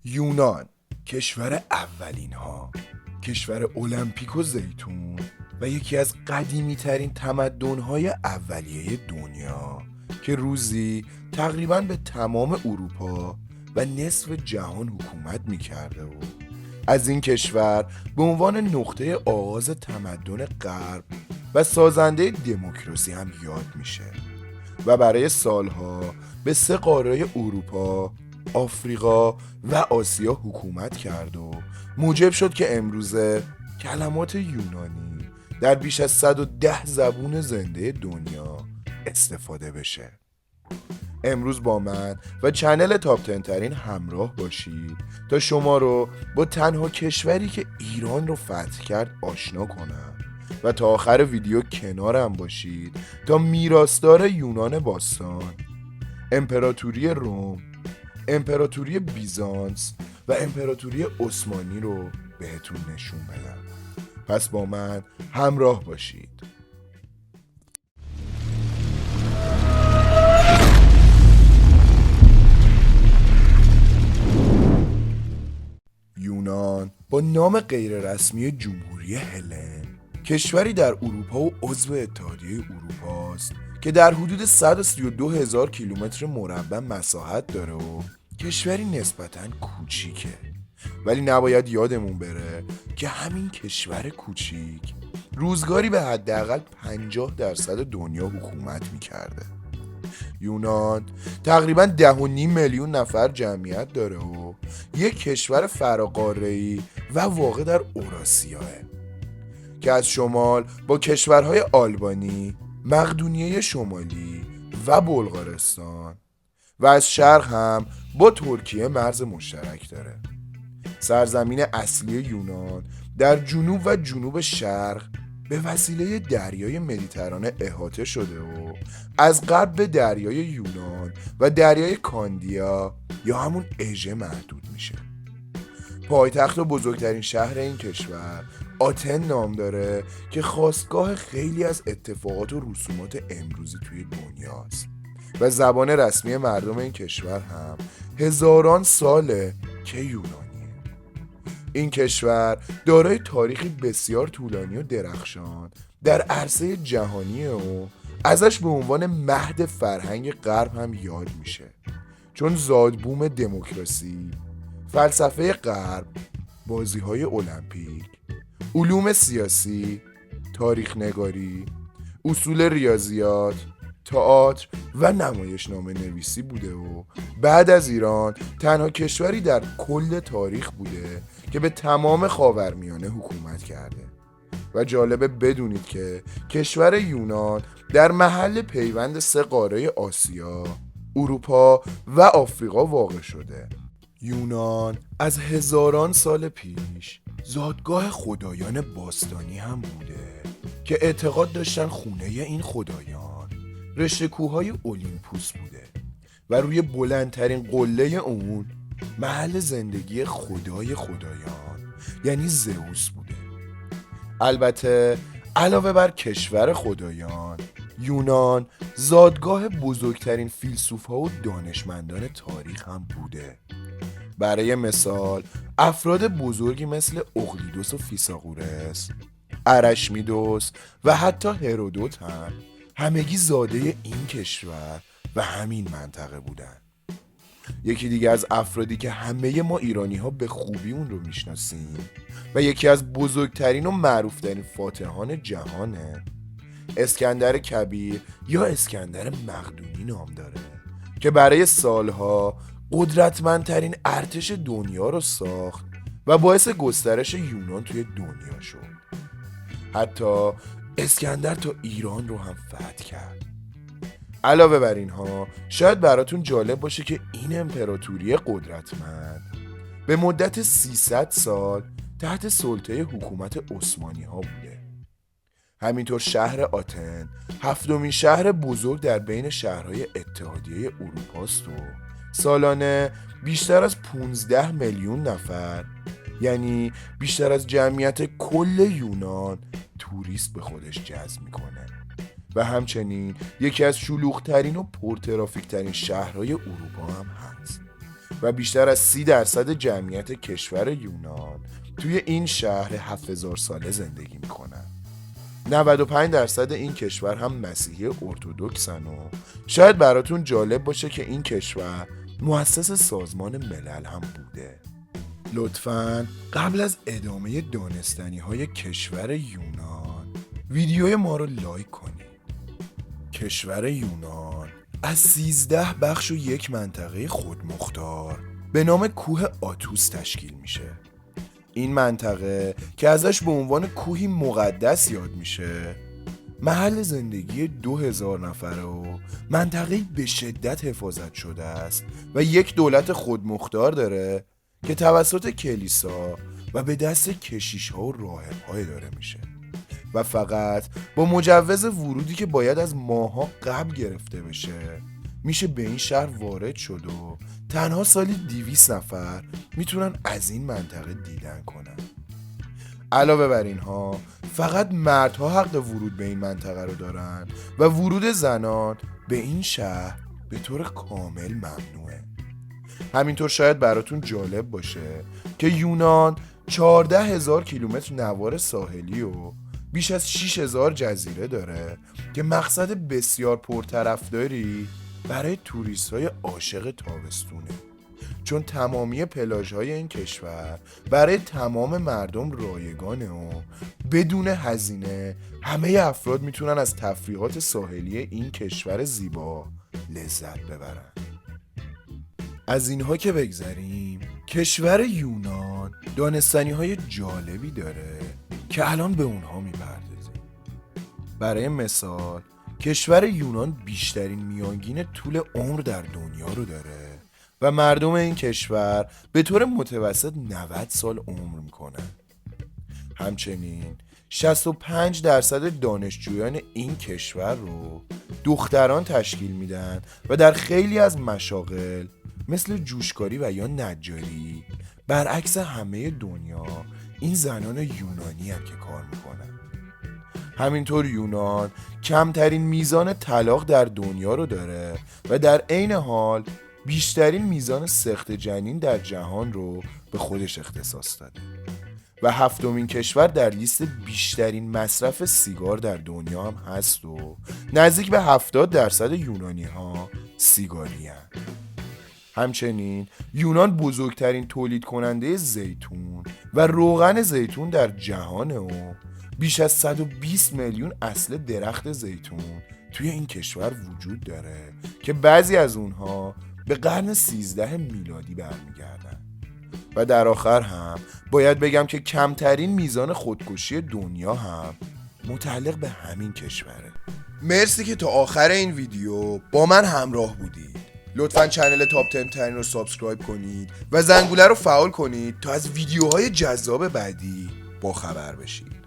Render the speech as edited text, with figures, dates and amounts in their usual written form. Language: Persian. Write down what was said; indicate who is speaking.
Speaker 1: یونان، کشور اولین ها، کشور المپیک و زیتون و یکی از قدیمی ترین تمدن های اولیه دنیا که روزی تقریبا به تمام اروپا و نصف جهان حکومت می کرده و از این کشور به عنوان نقطه آغاز تمدن غرب و سازنده دموکراسی هم یاد میشه و برای سالها به سه قاره اروپا، آفریقا و آسیا حکومت کرد و موجب شد که امروزه کلمات یونانی در بیش از 110 زبون زنده دنیا استفاده بشه. امروز با من و چنل تاپ 10 ترین همراه باشید تا شما رو با تنها کشوری که ایران رو فتح کرد آشنا کنم و تا آخر ویدیو کنارم باشید تا میراثدار یونان باستان، امپراتوری روم، امپراتوری بیزانس و امپراتوری عثمانی رو بهتون نشون بدم. پس با من همراه باشید. یونان با نام غیررسمی جمهوری هلن، کشوری در اروپا و عضو اتحادیه اروپا است که در حدود 132,000 کیلومتر مربع مساحت داره و کشوری نسبتاً کوچیکه. ولی نباید یادمون بره که همین کشور کوچیک روزگاری به حداقل 50% دنیا حکومت میکرده. یونان تقریبا 10.5 میلیون نفر جمعیت داره و یک کشور فراقاره‌ای و واقع در اوراسیاه که از شمال با کشورهای آلبانی، مقدونیه شمالی و بلغارستان و از شرق هم با ترکیه مرز مشترک داره. سرزمین اصلی یونان در جنوب و جنوب شرق به وسیله دریای مدیترانه احاطه شده و از غرب به دریای یونان و دریای کاندیا یا همون اژه محدود میشه. پایتخت و بزرگترین شهر این کشور آتن نام داره که خاستگاه خیلی از اتفاقات و رسومات امروزی توی دنیاست و زبان رسمی مردم این کشور هم هزاران ساله که یونانیه. این کشور دارای تاریخی بسیار طولانی و درخشان در عرصه جهانیه و ازش به عنوان مهد فرهنگ غرب هم یاد میشه، چون زادبوم دموکراسی، فلسفه غرب، بازی‌های المپیک، علوم سیاسی، تاریخ نگاری، اصول ریاضیات، تئاتر و نمایشنامه نویسی بوده و بعد از ایران تنها کشوری در کل تاریخ بوده که به تمام خاورمیانه حکومت کرده. و جالبه بدونید که کشور یونان در محل پیوند سه قاره آسیا، اروپا و آفریقا واقع شده. یونان از هزاران سال پیش زادگاه خدایان باستانی هم بوده که اعتقاد داشتن خونه این خدایان رشته کوههای اولیمپوس بوده و روی بلندترین قله اون محل زندگی خدای خدایان یعنی زئوس بوده. البته علاوه بر کشور خدایان، یونان زادگاه بزرگترین فیلسوف‌ها و دانشمندان تاریخ هم بوده. برای مثال افراد بزرگی مثل اقلیدس و فیثاغورس، ارشمیدس و حتی هرودوت هم همگی زاده این کشور و همین منطقه بودن. یکی دیگه از افرادی که همه ما ایرانی ها به خوبی اون رو میشناسیم و یکی از بزرگترین و معروفترین فاتحان جهانه، اسکندر کبیر یا اسکندر مقدونی نام داره که برای سالها قدرتمندترین ارتش دنیا رو ساخت و باعث گسترش یونان توی دنیا شد. حتی اسکندر تا ایران رو هم فتح کرد. علاوه بر اینها شاید براتون جالب باشه که این امپراتوری قدرتمند به مدت 300 سال تحت سلطه حکومت عثمانی ها بوده. همینطور شهر آتن هفتمین شهر بزرگ در بین شهرهای اتحادیه اروپاست و سالانه بیشتر از 15 میلیون نفر، یعنی بیشتر از جمعیت کل یونان، توریست به خودش جذب میکنه و همچنین یکی از شلوغ‌ترین و پرترافیک‌ترین شهرهای اروپا هم هست. و بیشتر از 30% جمعیت کشور یونان توی این شهر 7000 ساله زندگی میکنن. 95% این کشور هم مسیحی ارتدوکسن و شاید براتون جالب باشه که این کشور مؤسس سازمان ملل هم بوده. لطفاً قبل از ادامه دانستنی های کشور یونان ویدیوی ما رو لایک کنید. کشور یونان از 13 بخش و یک منطقه خودمختار به نام کوه آتوس تشکیل میشه. این منطقه که ازش به عنوان کوهی مقدس یاد میشه محل زندگی 2000 نفره و منطقه‌ای به شدت حفاظت شده است و یک دولت خودمختار داره که توسط کلیسا و به دست کشیش ها و راهب های داره میشه و فقط با مجوز ورودی که باید از ماها قبل گرفته بشه میشه به این شهر وارد شد و تنها سالی 200 نفر میتونن از این منطقه دیدن کنن. علاوه بر اینها فقط مردها حق ورود به این منطقه رو دارن و ورود زنان به این شهر به طور کامل ممنوعه. همینطور شاید براتون جالب باشه که یونان 14,000 کیلومتر نوار ساحلی و بیش از 6,000 جزیره داره که مقصد بسیار پرطرفداری برای توریست های عاشق تابستونه، چون تمامی پلاژ های این کشور برای تمام مردم رایگانه و بدون هزینه همه افراد میتونن از تفریحات ساحلی این کشور زیبا لذت ببرن. از اینها که بگذریم، کشور یونان دانستنی های جالبی داره که الان به اونها میپردازیم. برای مثال کشور یونان بیشترین میانگین طول عمر در دنیا رو داره و مردم این کشور به طور متوسط 90 سال عمر میکنن. همچنین 65% دانشجویان این کشور رو دختران تشکیل میدن و در خیلی از مشاغل مثل جوشکاری و یا نجاری برعکس همه دنیا این زنان یونانی هم که کار میکنن. همینطور یونان کمترین میزان طلاق در دنیا رو داره و در عین حال بیشترین میزان سقط جنین در جهان رو به خودش اختصاص داده و 7مین کشور در لیست بیشترین مصرف سیگار در دنیا هم هست و نزدیک به 70% یونانی ها سیگاری هست. همچنین یونان بزرگترین تولید کننده زیتون و روغن زیتون در جهانه و بیش از 120 میلیون اصل درخت زیتون توی این کشور وجود داره که بعضی از اونها به قرن 13 میلادی برمیگردن. و در آخر هم باید بگم که کمترین میزان خودکشی دنیا هم متعلق به همین کشوره. مرسی که تا آخر این ویدیو با من همراه بودید. لطفاً چنل تاپ 10 ترین رو سابسکرایب کنید و زنگوله رو فعال کنید تا از ویدیوهای جذاب بعدی با خبر بشید.